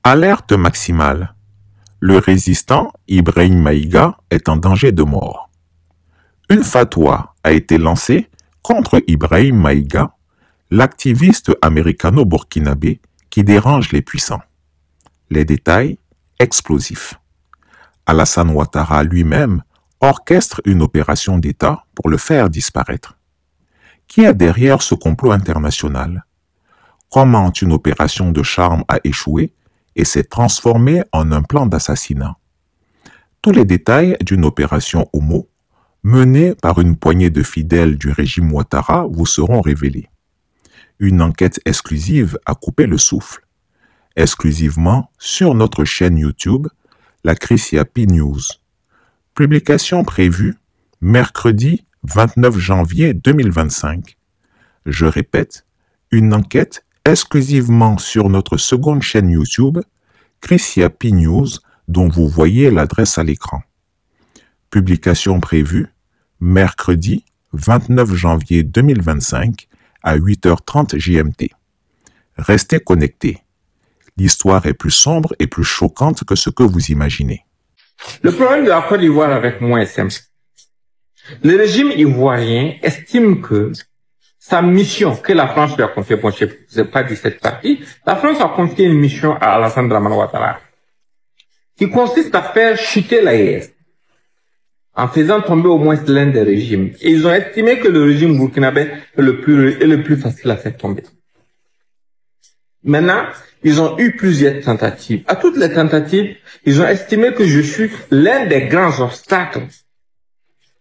Alerte maximale. Le résistant Ibrahim Maïga est en danger de mort. Une fatwa a été lancée contre Ibrahim Maïga, l'activiste américano-burkinabé qui dérange les puissants. Les détails explosifs. Alassane Ouattara lui-même orchestre une opération d'État pour le faire disparaître. Qui est derrière ce complot international? Comment une opération de charme a échoué et s'est transformée en un plan d'assassinat? Tous les détails d'une opération homo menée par une poignée de fidèles du régime Ouattara vous seront révélés. Une enquête exclusive a coupé le souffle. Exclusivement sur notre chaîne YouTube, la Christiapi News. Publication prévue mercredi 29 janvier 2025. Je répète, une enquête exclusivement sur notre seconde chaîne YouTube, Christiapi News, dont vous voyez l'adresse à l'écran. Publication prévue mercredi 29 janvier 2025 à 8h30 GMT. Restez connectés. L'histoire est plus sombre et plus choquante que ce que vous imaginez. Le problème de la Côte d'Ivoire avec moi est simple. Le régime ivoirien estime que sa mission que la France lui a confiée, bon, je n'ai pas dit cette partie, la France a confié une mission à Alassane Dramane Ouattara qui consiste à faire chuter l'AES en faisant tomber au moins l'un des régimes. Et ils ont estimé que le régime burkinabé est le plus facile à faire tomber. Maintenant, ils ont eu plusieurs tentatives. À toutes les tentatives, ils ont estimé que je suis l'un des grands obstacles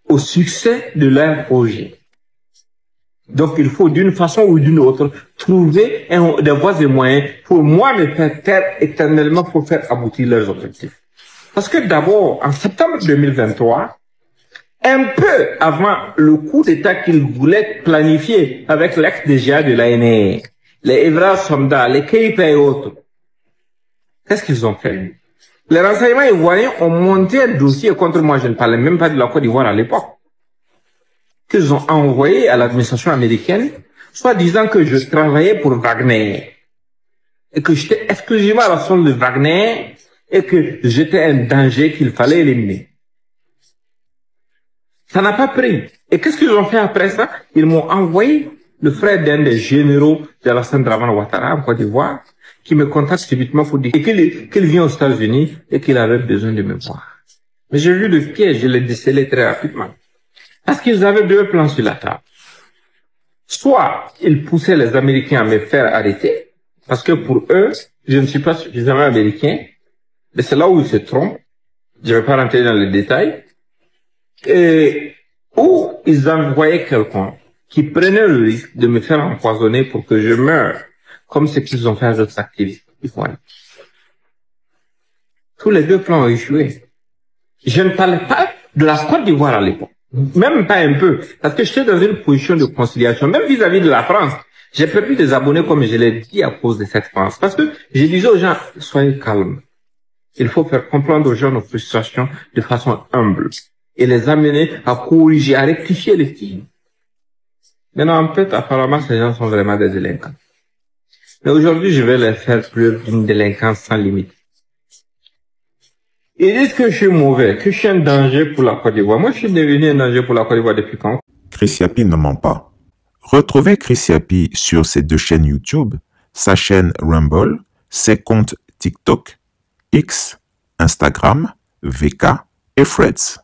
au succès de leur projet. Donc, il faut d'une façon ou d'une autre trouver des voies et moyens pour moi me faire taire éternellement pour faire aboutir leurs objectifs. Parce que d'abord, en septembre 2023, un peu avant le coup d'État qu'ils voulaient planifier avec l'ex-DGA de l'ANR, les Evra Somda, les KIP et autres, qu'est-ce qu'ils ont fait? Les renseignements ivoiriens ont monté un dossier contre moi, je ne parlais même pas de la Côte d'Ivoire à l'époque, qu'ils ont envoyé à l'administration américaine, soit disant que je travaillais pour Wagner, et que j'étais exclusivement à la solde de Wagner, et que j'étais un danger qu'il fallait éliminer. Ça n'a pas pris. Et qu'est-ce qu'ils ont fait après ça? Ils m'ont envoyé le frère d'un des généraux de Alassane Dramane Ouattara en Côte d'Ivoire, qui me contacte subitement pour dire qu'il vient aux États-Unis et qu'il avait besoin de me voir. Mais j'ai vu le piège, je l'ai décelé très rapidement. Parce qu'ils avaient deux plans sur la table. Soit ils poussaient les Américains à me faire arrêter, parce que pour eux, je ne suis pas suffisamment américain, mais c'est là où ils se trompent. Je ne vais pas rentrer dans les détails. Ou ils envoyaient quelqu'un qui prenait le risque de me faire empoisonner pour que je meure, comme ce qu'ils ont fait à d'autres activistes. Tous les deux plans ont échoué. Je ne parlais pas de la Côte d'Ivoire à l'époque. Même pas un peu. Parce que j'étais dans une position de conciliation, même vis-à-vis de la France. J'ai perdu des abonnés, comme je l'ai dit, à cause de cette France. Parce que je disais aux gens, soyez calmes. Il faut faire comprendre aux gens nos frustrations de façon humble. Et les amener à corriger, à rectifier les tirs. Maintenant, en fait, apparemment, ces gens sont vraiment des délinquants. Mais aujourd'hui, je vais les faire preuve d'une délinquance sans limite. Ils disent que je suis mauvais, que je suis un danger pour la Côte d'Ivoire. Moi, je suis devenu un danger pour la Côte d'Ivoire depuis quand? Christiapi ne ment pas. Retrouvez Christiapi sur ses deux chaînes YouTube, sa chaîne Rumble, ses comptes TikTok, X, Instagram, VK et Threads.